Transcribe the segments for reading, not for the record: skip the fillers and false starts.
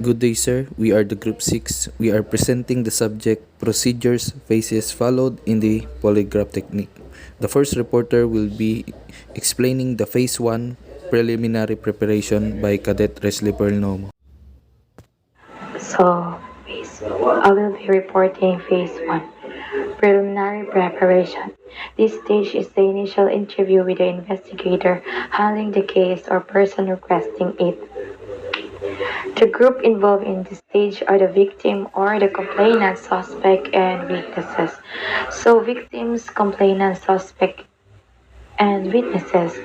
Good day, sir. We are the Group 6. We are presenting the subject procedures, phases followed in the polygraph technique. The first reporter will be explaining the phase 1 preliminary preparation by Cadet Resli Pernomo. I will be reporting phase 1, preliminary preparation. This stage is the initial interview with the investigator handling the case or person requesting it. The group involved in this stage are the victim or the complainant, suspect, and witnesses. So victims, complainant, suspect, and witnesses,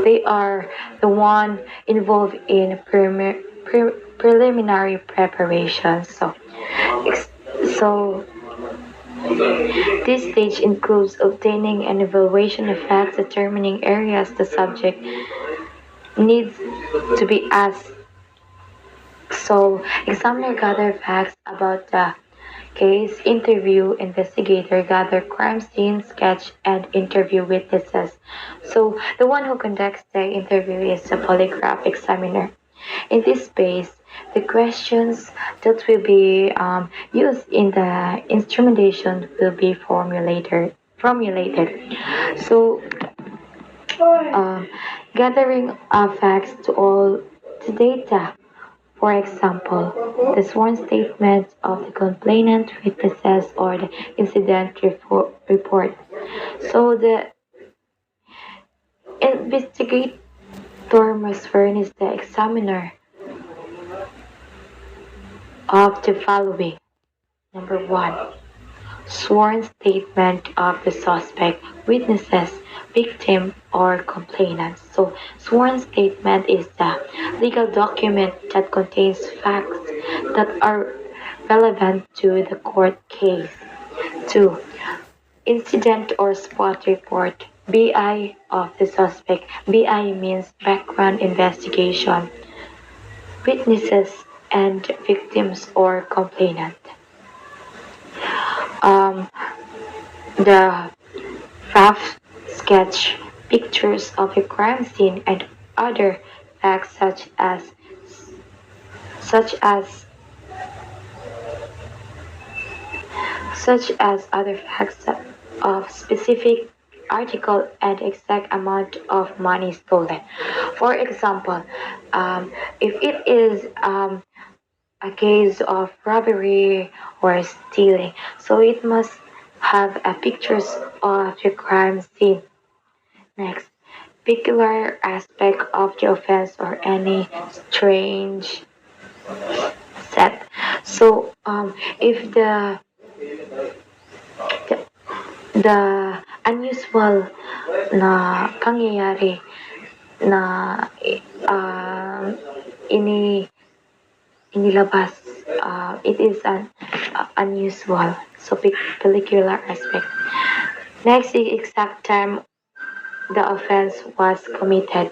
they are the one involved in preliminary preparation. Ex- so this stage includes obtaining an evaluation of facts, determining areas the subject needs to be asked. So, examiner gather facts about the case, interview investigator, gather crime scene, sketch, and interview witnesses. So, the one who conducts the interview is the polygraph examiner. In this space, the questions that will be used in the instrumentation will be formulated. So, um, gathering facts to all the data. For example, the sworn statement of the complainant, witnesses, or the incident report. So the investigator must furnish the examiner of the following. Number one, sworn statement of the suspect, witnesses, victim, or complainant. So, sworn statement is the legal document that contains facts that are relevant to the court case. 2. Incident or spot report. BI of the suspect. BI means background investigation. Witnesses and victims or complainant. Um, the rough sketch, pictures of a crime scene, and other facts such as other facts of specific article and exact amount of money stolen. For example, if it is a case of robbery or stealing, so it must have pictures of the crime scene. Next, peculiar aspect of the offense or any strange set. So, if the, the unusual na pangyayari na um, ini inilabas, it is an unusual, so peculiar aspect. Next, the exact time the offense was committed.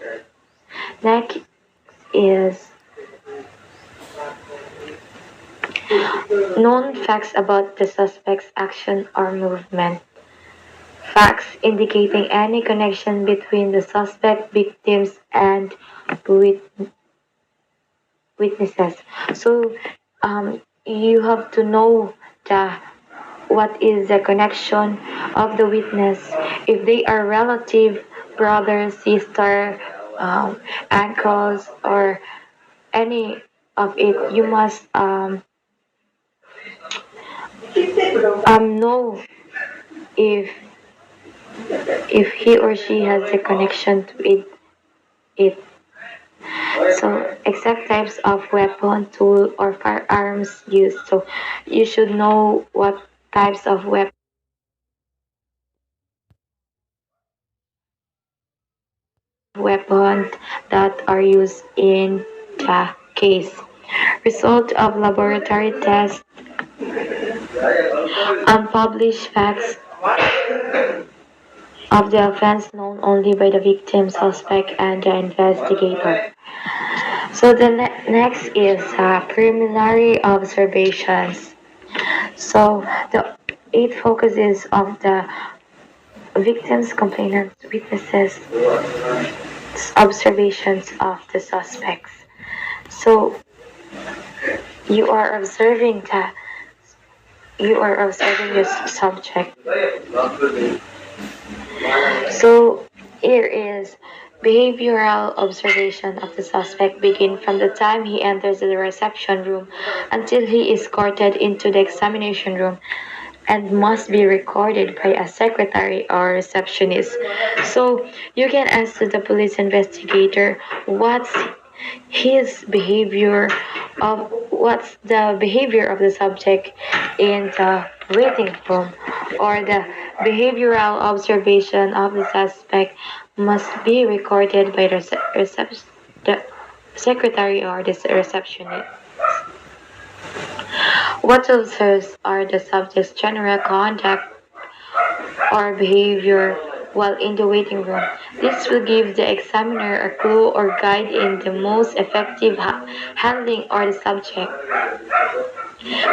Next is known facts about the suspect's action or movement. Facts indicating any connection between the suspect, victims, and witnesses. So you have to know the what is the connection of the witness. If they are relative, brother, sister, uncles, or any of it, you must know if he or she has a connection to it. So exact types of weapon, tool, or firearms used. So you should know what types of weapons that are used in the case. Result of laboratory tests, unpublished facts of the offense known only by the victim, suspect, and the investigator. So the next is preliminary observations. So the it focuses on the victims, complainants, witnesses, observations of the suspects. So You are observing your subject. So here is behavioral observation of the suspect begin from the time he enters the reception room until he is escorted into the examination room and must be recorded by a secretary or receptionist. So you can ask to the police investigator his behavior what's the behavior of the subject in the waiting room, or the behavioral observation of the suspect must be recorded by the secretary or the receptionist. What observes are the subject's general conduct or behavior while in the waiting room. This will give the examiner a clue or guide in the most effective handling of the subject,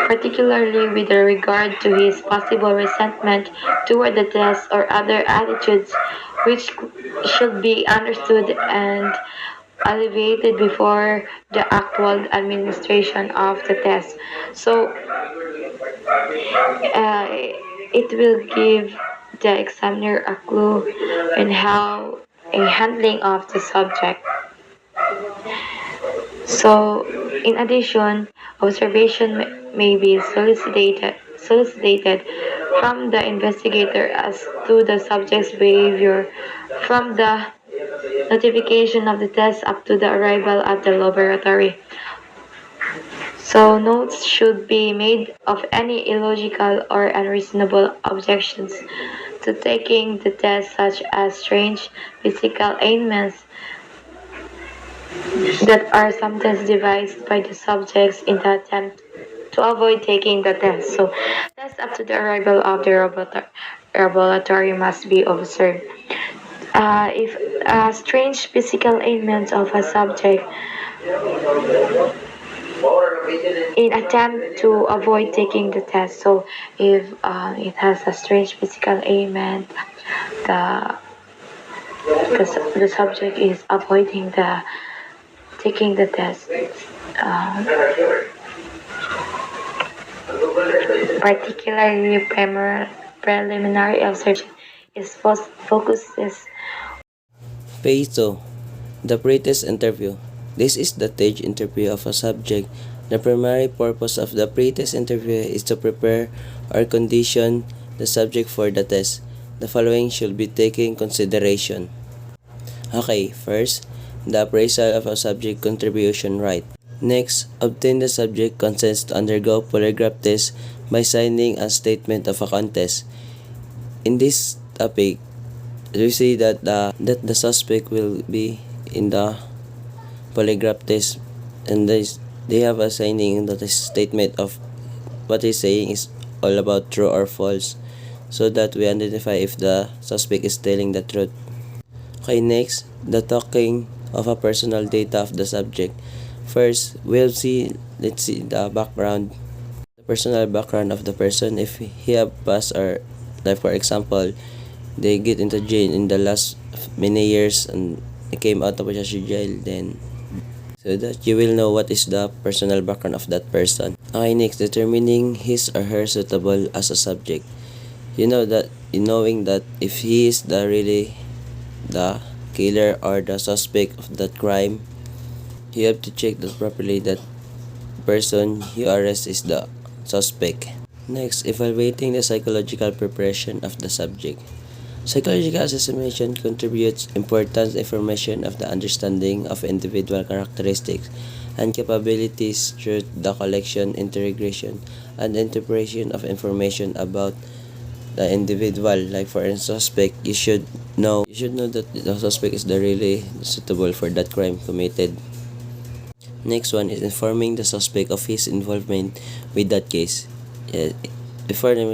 particularly with regard to his possible resentment toward the test or other attitudes which should be understood and alleviated before the actual administration of the test. So it will give the examiner a clue in how a handling of the subject. So, in addition, observation may be solicited from the investigator as to the subject's behavior from the notification of the test up to the arrival at the laboratory. So notes should be made of any illogical or unreasonable objections to taking the test, such as strange physical ailments that are sometimes devised by the subjects in the attempt to avoid taking the test. So tests up to the arrival of the laboratory must be observed. If strange physical ailments of a subject in attempt to avoid taking the test. So if it has a strange physical ailment, the the subject is avoiding the taking the test. Um, Particularly preliminary observation is focuses. Phase 2. The pre-test interview. This is the stage interview of a subject. The primary purpose of the pre-test interview is to prepare or condition the subject for the test. The following should be taken consideration. Okay, first, the appraisal of a subject contribution right. Next, obtain the subject consents to undergo polygraph test by signing a statement of a contest. In this topic, we see that the suspect will be in the polygraph test, and they have a signing that the statement of what he's saying is all about true or false, so that we identify if the suspect is telling the truth. Okay, next, the talking of a personal data of the subject. First, let's see the background, the personal background of the person. If he have passed, or like for example, they get into jail in the last many years and came out of jail, then so that you will know what is the personal background of that person. Okay, next, determining his or her suitable as a subject. You know that knowing that if he is really the killer or the suspect of that crime, you have to check that properly that person you arrest is the suspect. Next, evaluating the psychological preparation of the subject. Psychological assessment contributes important information of the understanding of individual characteristics and capabilities through the collection, integration, and interpretation of information about the individual. Like for a suspect, you should know that the suspect is really suitable for that crime committed. Next one is informing the suspect of his involvement with that case. Before na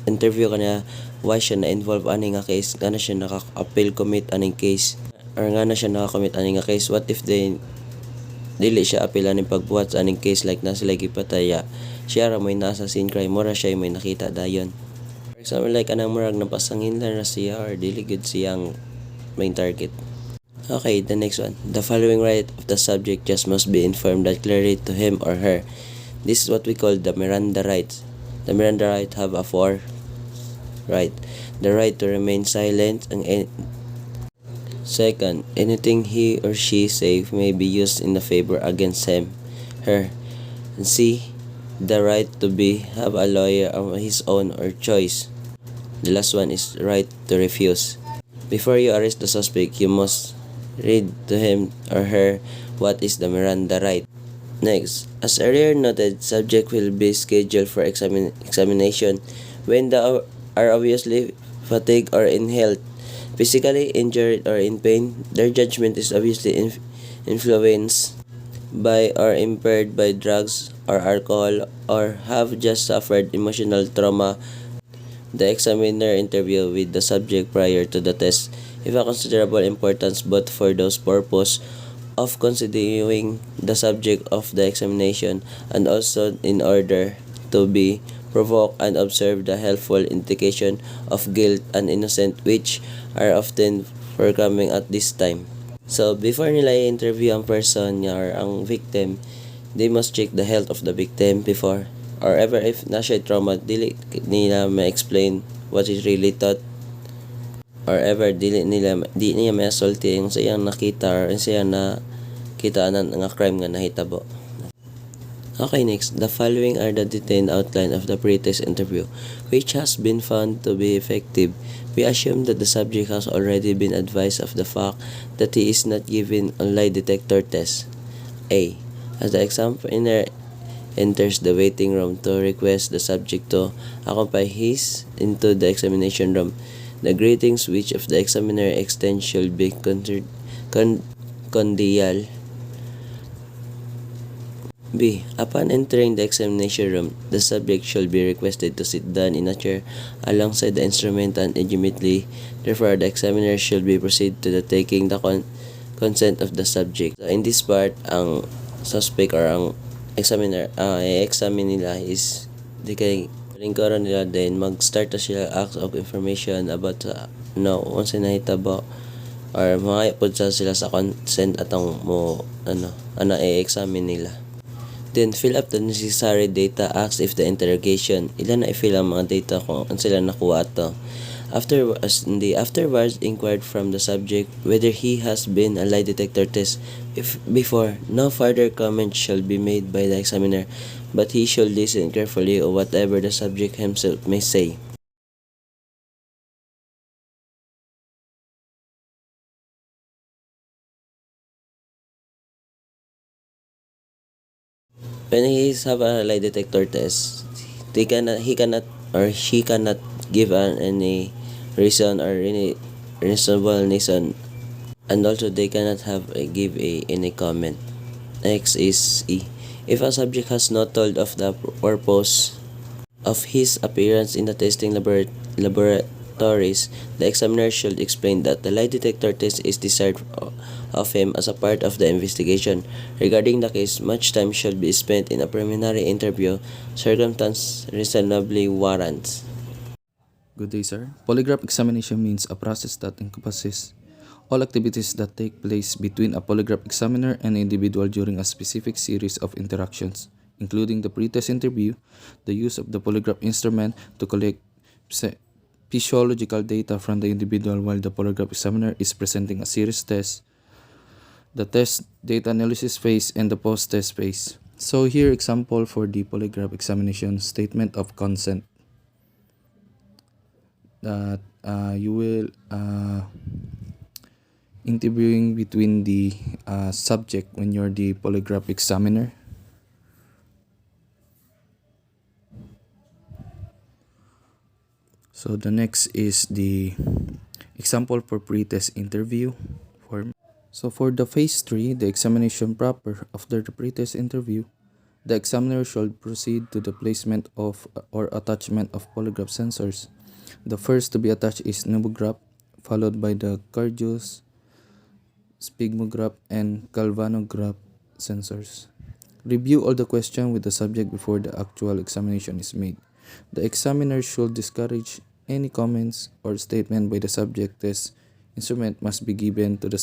interview ka na, why siya na-involve aning nga case, nga na siya naka-appeal commit aning case, or nga na siya naka-commit aning nga case. What if dili siya appeal aning pagbuhat sa aning case, like na sila gipataya, siya ra may nasa scene crime, mura siya may nakita dayon. For example, like anang murag napasangin lang na siya or dili good siyang main target. Okay, the next one. The following right of the subject just must be informed that clearly to him or her. This is what we call the Miranda rights. The Miranda right have a four right. The right to remain silent and second, anything he or she say may be used in the favor against him, her. And C, the right to have a lawyer of his own or choice. The last one is right to refuse. Before you arrest the suspect, you must read to him or her what is the Miranda right. Next, as earlier noted, subject will be scheduled for examination when they are obviously fatigued or in health, physically injured or in pain. Their judgment is obviously influenced by or impaired by drugs or alcohol or have just suffered emotional trauma. The examiner interview with the subject prior to the test is of considerable importance both for those purpose of considering the subject of the examination and also in order to be provoked and observe the helpful indication of guilt and innocence which are often forthcoming at this time. So, before nila i-interview ang person or ang victim, they must check the health of the victim before or ever if na siya trauma, dili nila ma-explain what is really thought or ever di niya ma-assaulti yung sa iyang nakita or sa iyang na kita nga crime nga nahitabo. Okay, next. The following are the detailed outline of the pre-test interview, which has been found to be effective. We assume that the subject has already been advised of the fact that he is not given a lie detector test. A. As the examiner enters the waiting room to request the subject to accompany his into the examination room, the greetings which of the examiner extends should be cordial. B. Upon entering the examination room, the subject shall be requested to sit down in a chair alongside the instrument and immediately. Therefore, the examiner shall be proceed to the taking the consent of the subject. So, in this part, ang suspect or ang examiner, i-examine nila is di kay lingkaran nila din mag-start na sila ask of information about kung sa nahitabo or mga ipod sila sa consent atong mo i-examine nila. Then, fill up the necessary data. Ask if the interrogation. Ilan na i-fill ang mga data kung sila nakuha ito. Afterwards, inquired from the subject whether he has been a lie detector test before. No further comment shall be made by the examiner, but he should listen carefully to whatever the subject himself may say. When he have a lie detector test, he cannot or she cannot give any reason or any reasonable reason, and also they cannot give any comment. Next is E. If a subject has not told of the purpose of his appearance in the testing laboratories, the examiner should explain that the lie detector test is desired of him as a part of the investigation. Regarding the case, much time should be spent in a preliminary interview. Circumstance reasonably warrants. Good day, sir. Polygraph examination means a process that encompasses all activities that take place between a polygraph examiner and an individual during a specific series of interactions, including the pre-test interview, the use of the polygraph instrument to collect physiological data from the individual while the polygraph examiner is presenting a serious test, the test data analysis phase, and the post-test phase. So here example for the polygraph examination statement of consent that you will interviewing between the subject when you're the polygraph examiner. So the next is the example for pre-test interview form. So for the phase 3, the examination proper after the pre-test interview, the examiner should proceed to the placement of or attachment of polygraph sensors. The first to be attached is pneumograph, followed by the cardius, sphygmograph, and galvanograph sensors. Review all the questions with the subject before the actual examination is made. The examiner should discourage any comments or statement by the subject. Test instrument must be given to the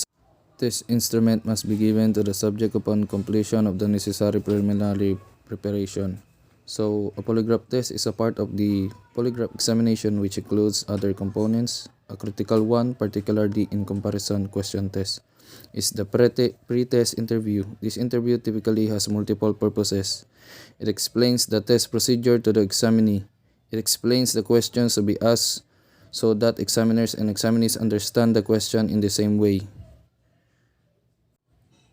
This instrument must be given to the subject upon completion of the necessary preliminary preparation. So, a polygraph test is a part of the polygraph examination which includes other components. A critical one, particularly in comparison question test, is the pre-test interview. This interview typically has multiple purposes. It explains the test procedure to the examinee. It explains the questions to be asked so that examiners and examinees understand the question in the same way.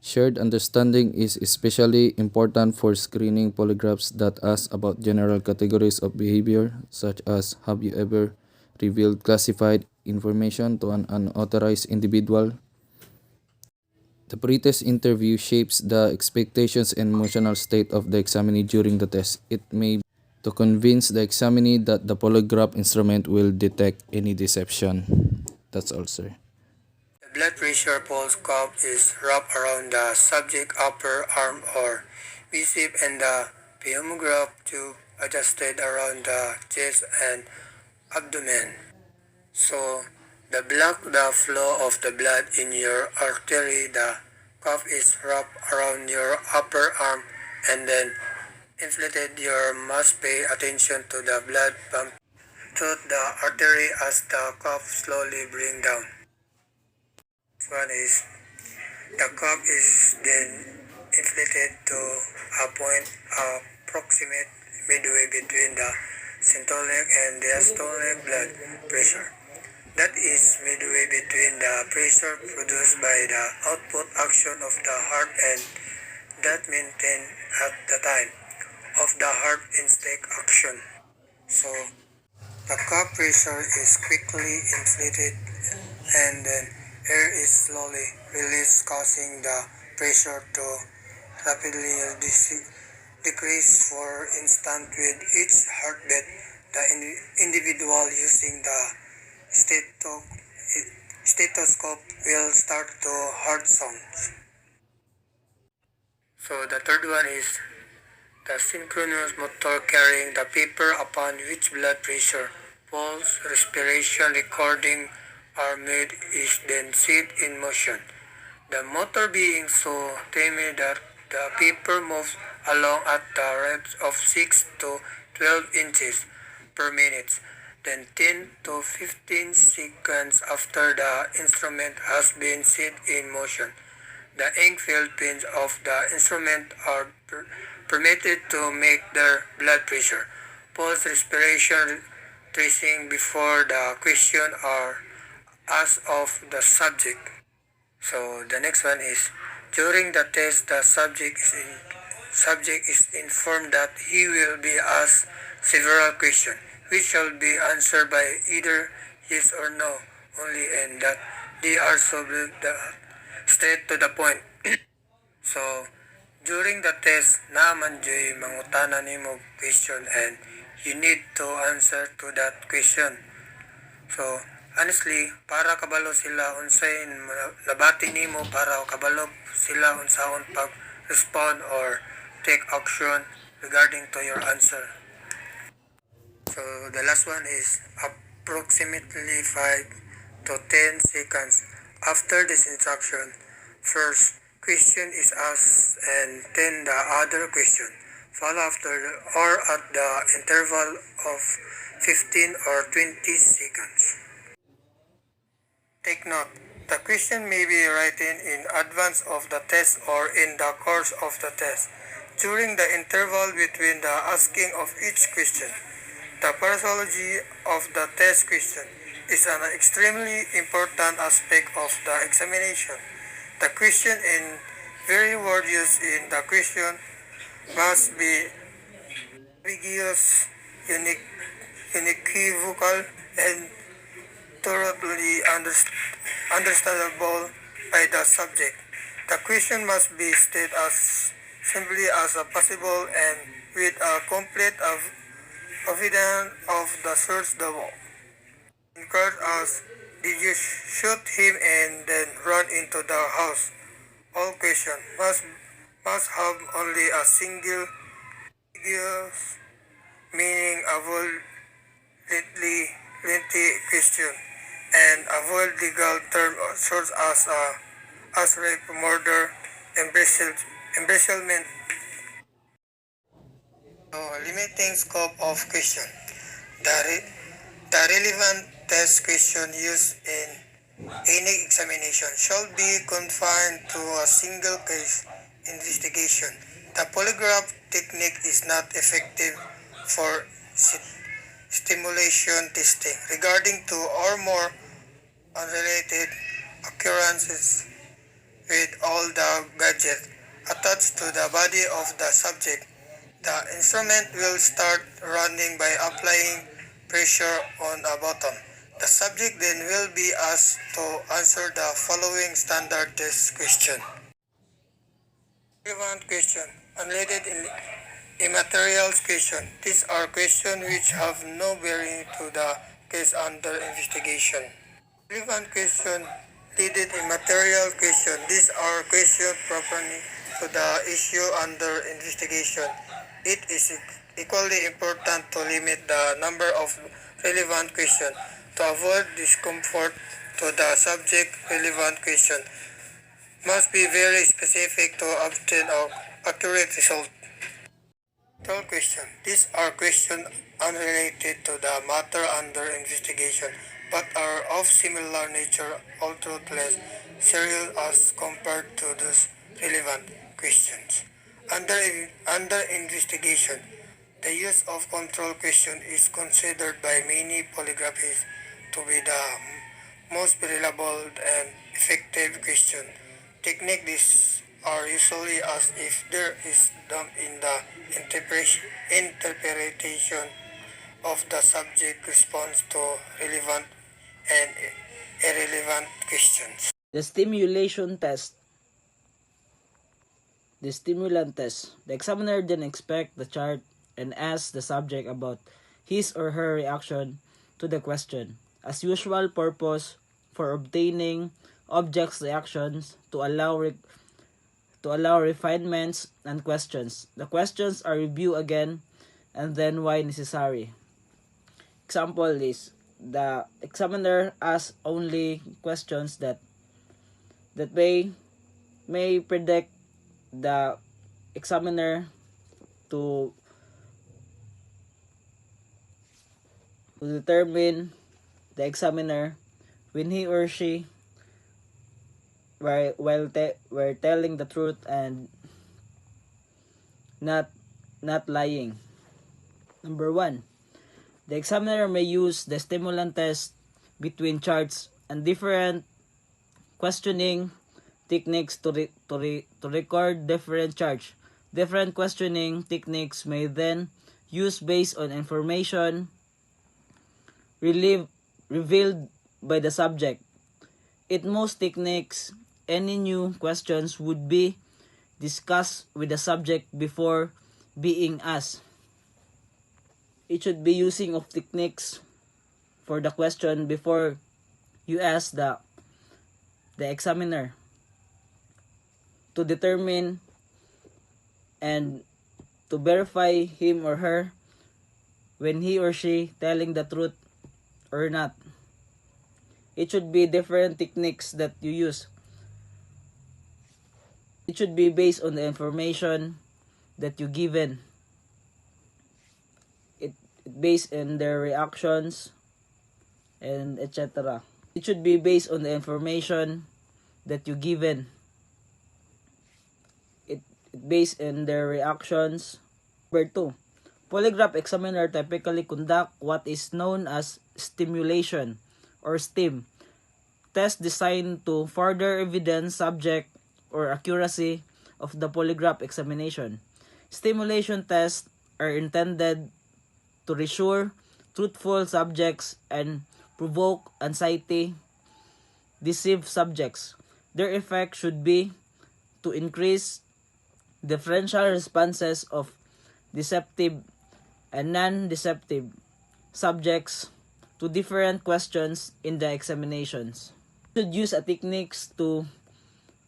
Shared understanding is especially important for screening polygraphs that ask about general categories of behavior, such as have you ever revealed classified information to an unauthorized individual? The pretest interview shapes the expectations and emotional state of the examinee during the test. It may be to convince the examinee that the polygraph instrument will detect any deception. That's all, sir. The blood pressure pulse cuff is wrapped around the subject upper arm or bicep and the pneumograph tube adjusted around the chest and abdomen. So, to block the flow of the blood in your artery, the cuff is wrapped around your upper arm and then inflated. You must pay attention to the blood pump through the artery as the cuff slowly brings down. One is the cuff is then inflated to a point approximate midway between the systolic and diastolic blood pressure. That is midway between the pressure produced by the output action of the heart and that maintained at the time of the heart intake action. So the cuff pressure is quickly inflated and then air is slowly released, causing the pressure to rapidly decrease. For instance, with each heartbeat, the individual using the stethoscope will start to heart sounds. So the third one is the synchronous motor carrying the paper upon which blood pressure, pulse, respiration recording are made is then set in motion. The motor being so timid that the paper moves along at the rate of 6 to 12 inches per minute. Then 10 to 15 seconds after the instrument has been set in motion, the ink-filled pins of the instrument are permitted to make their blood pressure, pulse, respiration tracing before the question are asked of the subject. So the next one is during the test the subject is informed that he will be asked several questions which shall be answered by either yes or no only and that they are so straight to the point. So during the test naman joy mangutana nimo question and you need to answer to that question. So honestly, para kabalo sila unsay nabati nimo para kabalo sila unsaon pag-respond or take action regarding to your answer. So the last one is approximately 5 to 10 seconds after this instruction. First question is asked and then the other question. Follow after or at the interval of 15 or 20 seconds. Take note, the question may be written in advance of the test or in the course of the test. During the interval between the asking of each question, the phraseology of the test question is an extremely important aspect of the examination. The question and very word used in the question must be ambiguous, unequivocal, and thoroughly understandable by the subject. The question must be stated as simply as possible and with a complete evidence of the source the encourage us, did you shoot him and then run into the house? All questions must have only a single meaning. Avoid lengthy question and avoid legal terms such as as rape, murder, embezzlement. So, limiting scope of question. The, the relevant test question used in any examination shall be confined to a single case investigation. The polygraph technique is not effective for stimulation testing regarding two or more unrelated occurrences with all the gadgets attached to the body of the subject. The instrument will start running by applying pressure on a button. The subject then will be asked to answer the following standard test question. Relevant question. Unrelated immaterial question. These are questions which have no bearing to the case under investigation. Relevant question. Related immaterial question. These are questions pertaining to the issue under investigation. It is equally important to limit the number of relevant questions to avoid discomfort to the subject. Relevant question must be very specific to obtain an accurate result. Third question. These are questions unrelated to the matter under investigation but are of similar nature, although less serious as compared to those relevant questions. Under investigation, the use of control question is considered by many polygraphists to be the most reliable and effective question technique. These are usually as if there is doubt in the interpretation of the subject response to relevant and irrelevant questions. The stimulation test. The stimulant test. The examiner then inspects the chart and asks the subject about his or her reaction to the question. As usual, purpose for obtaining objects' reactions to allow refinements and questions. The questions are reviewed again and then why necessary. Example is the examiner asks only questions that may predict the examiner to determine the examiner when he or she were telling the truth and not lying. Number 1. The examiner may use the stimulant test between charts and different questioning techniques to record different charts. Different questioning techniques may then use based on information revealed by the subject. In most techniques, any new questions would be discussed with the subject before being asked. It should be using of techniques for the question before you ask the examiner to determine and to verify him or her when he or she telling the truth or not. It should be different techniques that you use. It should be based on the information that you given. It based on their reactions and etc. It should be based on the information that you given. It based on their reactions. Number 2. Polygraph examiner typically conduct what is known as stimulation or STEM test designed to further evidence subject or accuracy of the polygraph examination. Stimulation tests are intended to reassure truthful subjects and provoke anxiety, deceive subjects. Their effect should be to increase differential responses of deceptive and non-deceptive subjects to different questions in the examinations. You should use a techniques to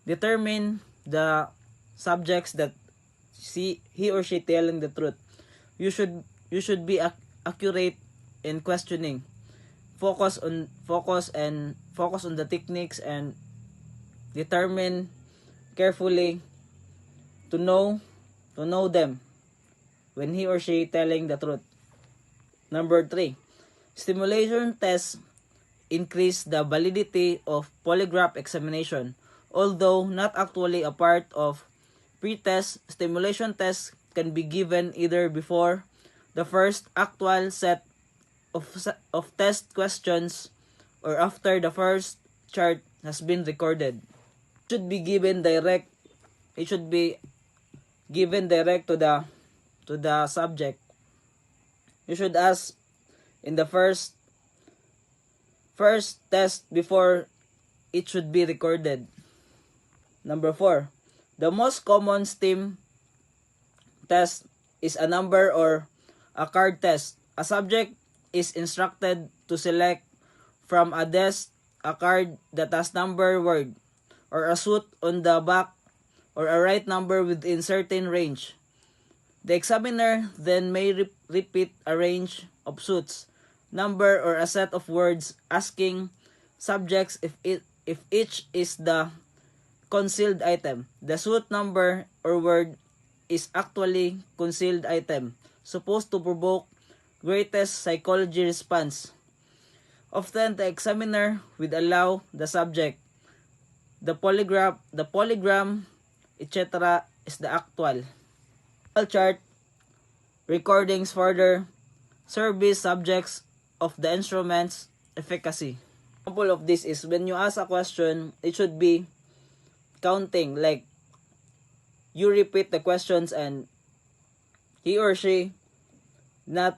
determine the subjects that he or she telling the truth. You should be accurate in questioning. Focus on the techniques and determine carefully to know them when he or she telling the truth. Number 3, stimulation tests increase the validity of polygraph examination. Although not actually a part of pre-test, stimulation tests can be given either before the first actual set of test questions or after the first chart has been recorded. It should be given direct to the subject. You should ask in the first test before it should be recorded. Number 4, the most common STEAM test is a number or a card test. A subject is instructed to select from a desk a card that has number word or a suit on the back or a right number within certain range. The examiner then may repeat a range of suits, number or a set of words, asking subjects if each is the concealed item. The suit number or word is actually concealed item, supposed to provoke greatest psychology response. Often the examiner will allow the subject, the polygram, etc. is the actual chart recordings further service subjects of the instrument's efficacy. Example of this is when you ask a question, it should be counting, like you repeat the questions and he or she not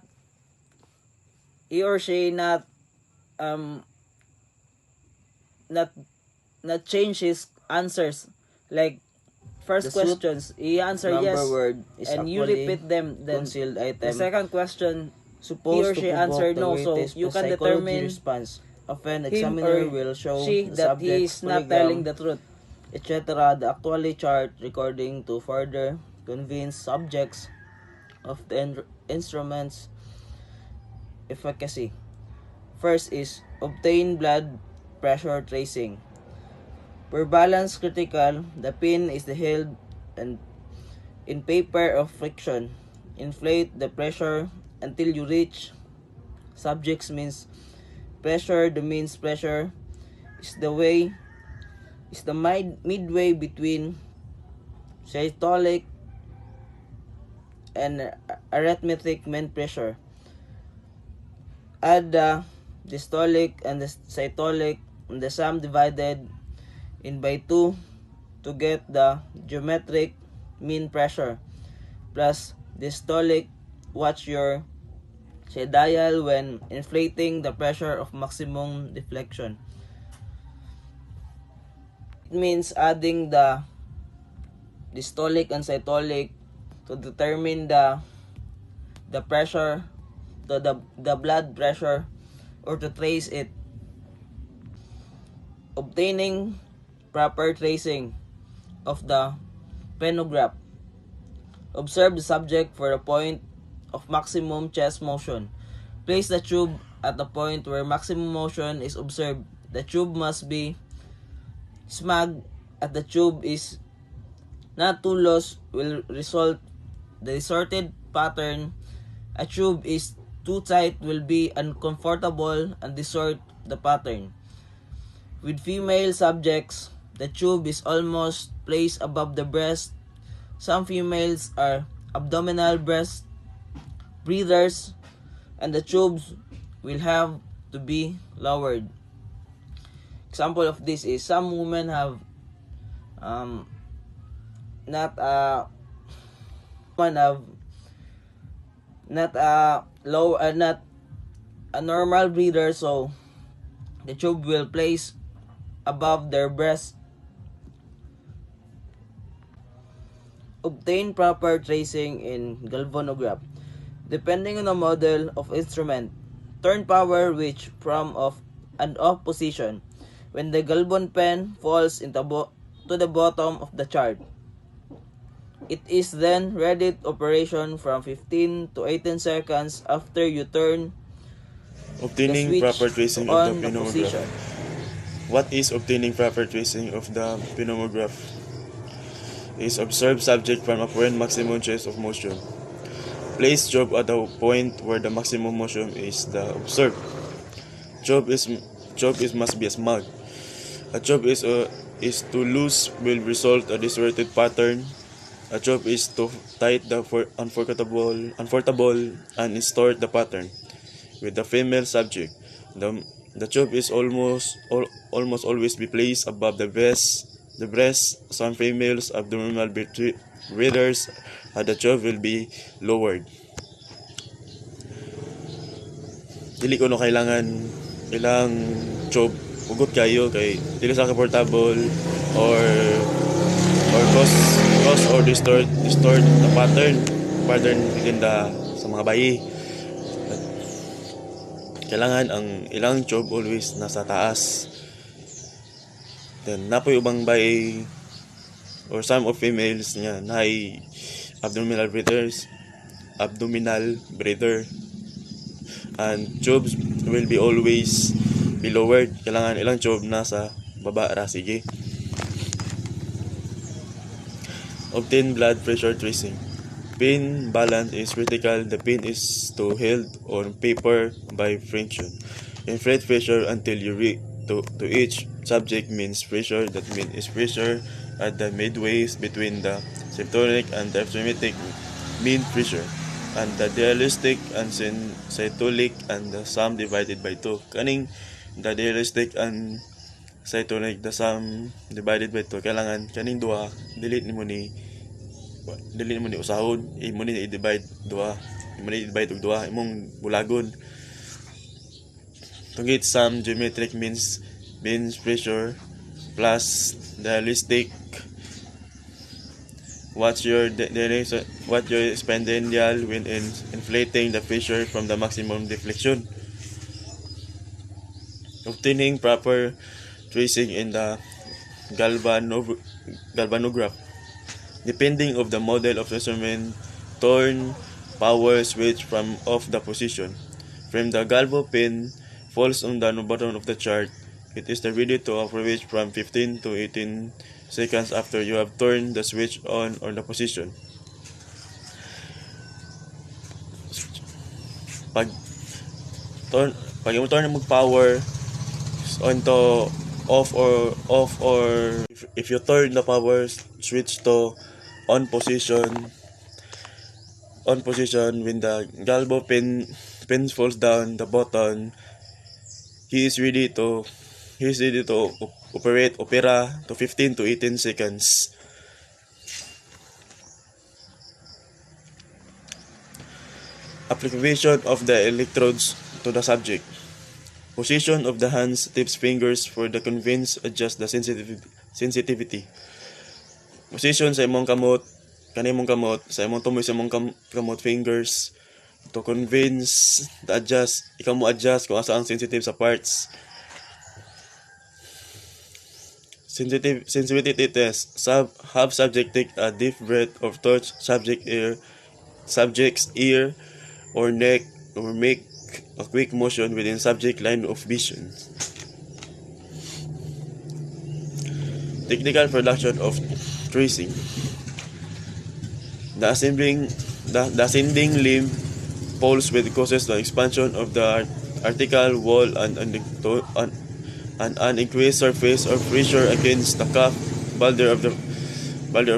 change his answers. Like first The suit questions, he answer number yes word is and you actually repeat them. Then concealed item. the second question, Supposed he or to she provoke answered the no, so greatest you can psychology determine response. Often, him examiner or will show she the that he subject's is not polygram, telling the truth. etc. The actually chart recording to further convince subjects of the instrument's efficacy. First is obtain blood pressure tracing. Per balance critical, the pin is held and in paper of friction. Inflate the pressure until you reach subject's means pressure. The means pressure is the midway between systolic and arithmetic mean pressure. Add the systolic and the systolic and the sum divided in by 2 to get the geometric mean pressure plus systolic. Watch your dial when inflating the pressure of maximum deflection. It means adding the systolic and systolic to determine the pressure, the blood pressure, or to trace it. Obtaining proper tracing of the phenograph. Observe the subject for a point of maximum chest motion. Place the tube at the point where maximum motion is observed. The tube must be smag at the tube is not too loose will result the distorted pattern. A tube is too tight will be uncomfortable and distort the pattern. With female subjects, the tube is almost placed above the breast. Some females are abdominal breast breathers and the tubes will have to be lowered. Example of this is some women have not a normal breather, so the tube will place above their breast. Obtain proper tracing in galvanograph. Depending on the model of instrument, turn power switch from off and off position when the galvan pen falls to the bottom of the chart. It is then ready to operation from 15 to 18 seconds after you turn the Obtaining switch proper tracing of on the the phenograph. position. What is obtaining proper tracing of the pneumograph? Is observe subject from apparent maximum change of motion. Place job at the point where the maximum motion is the observed. Job is must be small. A job is to loose will result a distorted pattern. A job is to tight the unforgettable and distort the pattern. With the female subject, the job is almost always be placed above the breast. The breast, some females abdominal breathers, the job will be lowered. Dili ko no kailangan ilang job ugot kayo kay dili sa comfortable or cause or distort the pattern ganda sa mga bayi. Kailangan ang ilang job always nasa taas. Then napoy ubang bayi or some of females niya naay abdominal breather and jobs will be always be lowered. Kailangan ilang job nasa baba ra sige. Obtain blood pressure tracing. Pin balance is critical. The pin is to held on paper by friction. Inflate pressure until you reach to each subject means pressure. That mean is pressure at the midways between the symptotic and the epistemic mean pressure. And the dialytic and cytolic and the sum divided by 2. Kaning the dialytic and cytolic the sum divided by 2 kailangan kaning duha dili mo ni usahon imo ni i-divide duha og duha imong bulagon to get some geometric means pressure plus dialytic what your exponential when inflating the pressure from the maximum deflection. Obtaining proper tracing in the galvanograph. Depending of the model of instrument, turn power switch from off the position. From the galvo pin falls on the bottom of the chart. It is ready to operate from 15 to 18 seconds after you have turned the switch on the position. Pag yung turn mo power on to off or if you turn the power switch to on position when the galvo pin falls down the button, he is ready to opera to 15 to 18 seconds. Application of the electrodes to the subject. Position of the hands, tips, fingers for the convince adjust the sensitivity. Position sa imong kamot, sa imong tumoy sa imong kamot fingers to convince the adjust, ikaw mo adjust kung asa ang sensitive sa parts. Sensitivity test. Have subject take a deep breath or touch subject's ear or neck or make a quick motion within subject line of vision. Technical production of tracing. The ascending limb pulse with causes the expansion of the article wall and an increased surface of pressure against the cuff boulder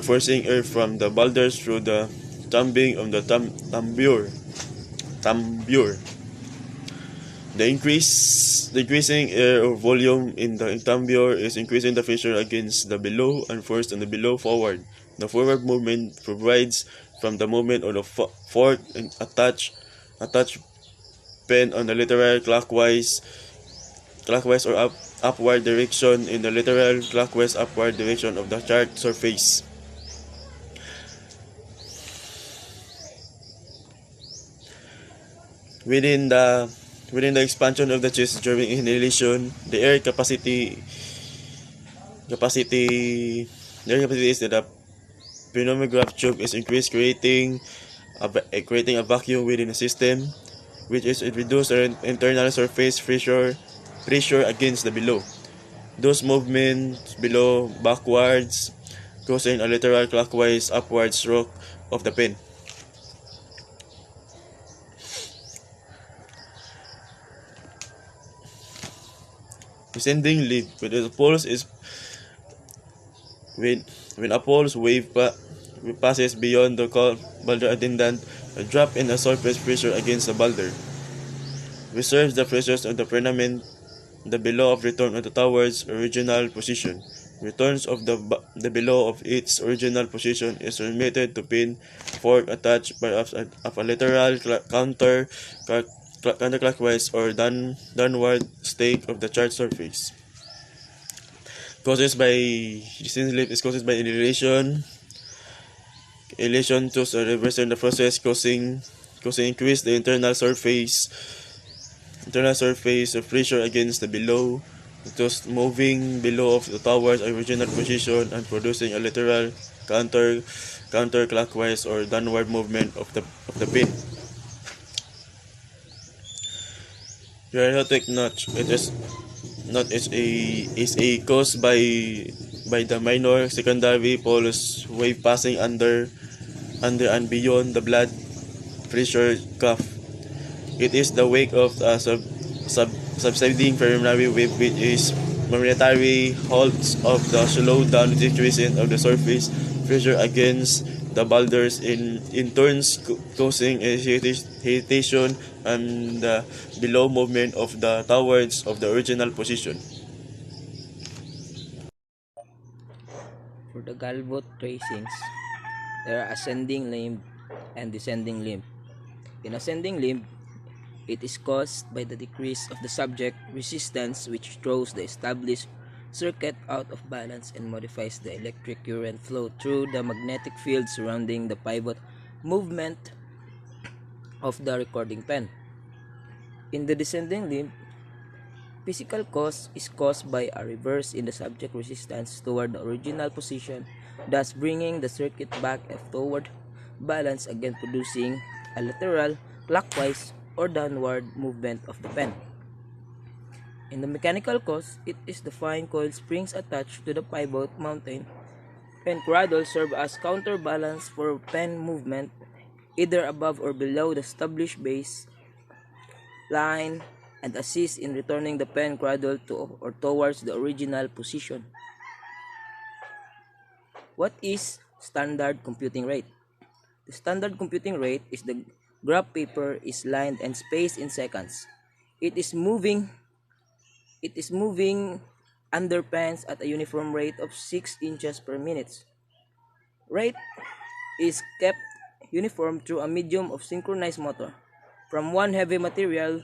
forcing air from the boulders through the tumbling of the tambour. The increasing air or volume in the tambour is increasing the pressure against the below and forced on the below forward. The forward movement provides from the movement of the fork and attach pen on the lateral clockwise or upward direction in the lateral clockwise upward direction of the chart surface. Within the expansion of the chest during inhalation, the air capacity is that the pneumograph tube is increased, creating a vacuum within the system, which is it reduces internal surface pressure against the below. Those movements below backwards, causing a lateral clockwise upward stroke of the pen. Descending lead when the pulse is when a pulse wave passes beyond the boulder attendant, a drop in the surface pressure against the boulder reserves the pressures of the firmament. The below of return of the tower's original position. Returns of the below of its original position is remitted to pin fork attached by of a lateral counterclockwise or downward stake of the chart surface. Causes by distance lift is caused by elevation. Elevation to reverse in the process causing increase the internal surface of pressure against the below, thus moving below of the tower's original position and producing a lateral counterclockwise or downward movement of the pin. Periodic notch. It is not is a caused by the minor secondary pulse wave passing under and beyond the blood pressure cuff. It is the wake of a subsiding primary wave which is momentary halts of the slowed down decreasing of the surface pressure against the boulders in turns causing a hesitation and the below movement of the towards of the original position. For the Galvot tracings, there are ascending limb and descending limb. In ascending limb, it is caused by the decrease of the subject resistance, which throws the established circuit out of balance and modifies the electric current flow through the magnetic field surrounding the pivot movement of the recording pen. In the descending limb, physical cause is caused by a reverse in the subject resistance toward the original position, thus bringing the circuit back toward balance, again producing a lateral, clockwise, or downward movement of the pen. In the mechanical cause, it is the fine coil springs attached to the pivot mountain pen cradle serve as counterbalance for pen movement either above or below the established base line and assist in returning the pen cradle to or towards the original position. What is standard computing rate? The standard computing rate is the graph paper is lined and spaced in seconds. It is moving under pens at a uniform rate of 6 inches per minute. Rate is kept uniform through a medium of synchronized motor. From one heavy material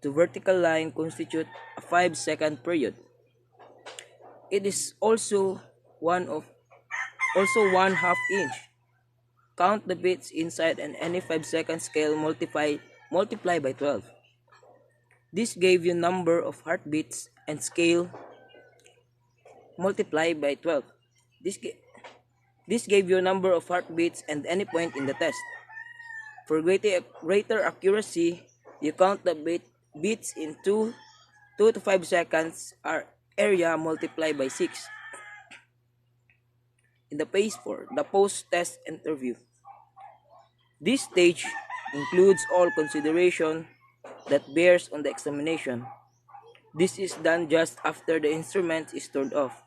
to vertical line constitute a 5-second period. It is also 1/2 inch. Count the bits inside and any 5-second scale multiply by 12. This gave you number of heartbeats and scale multiply by 12. This gave you number of heartbeats and any point in the test. For greater accuracy, you count the beats in 2 to 5 seconds are area multiplied by 6. In the phase 4, the post-test interview. This stage includes all consideration that bears on the examination. This is done just after the instrument is turned off.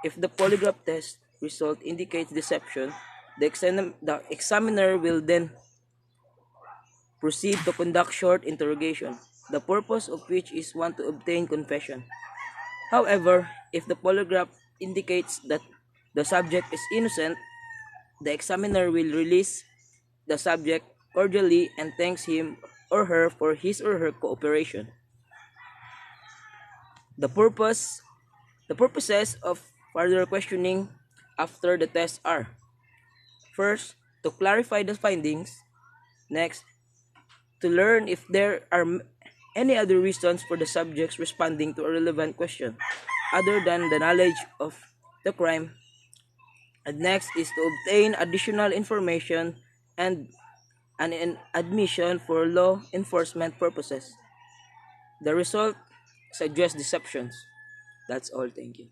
If the polygraph test result indicates deception, the examiner will then proceed to conduct short interrogation, the purpose of which is one to obtain confession. However, if the polygraph indicates that the subject is innocent, the examiner will release the subject cordially and thanks him or her for his or her cooperation. The purposes of further questioning after the test are: first, to clarify the findings; next, to learn if there are any other reasons for the subjects responding to a relevant question other than the knowledge of the crime; and next is to obtain additional information and an admission for law enforcement purposes. The result suggests deceptions. That's all. Thank you.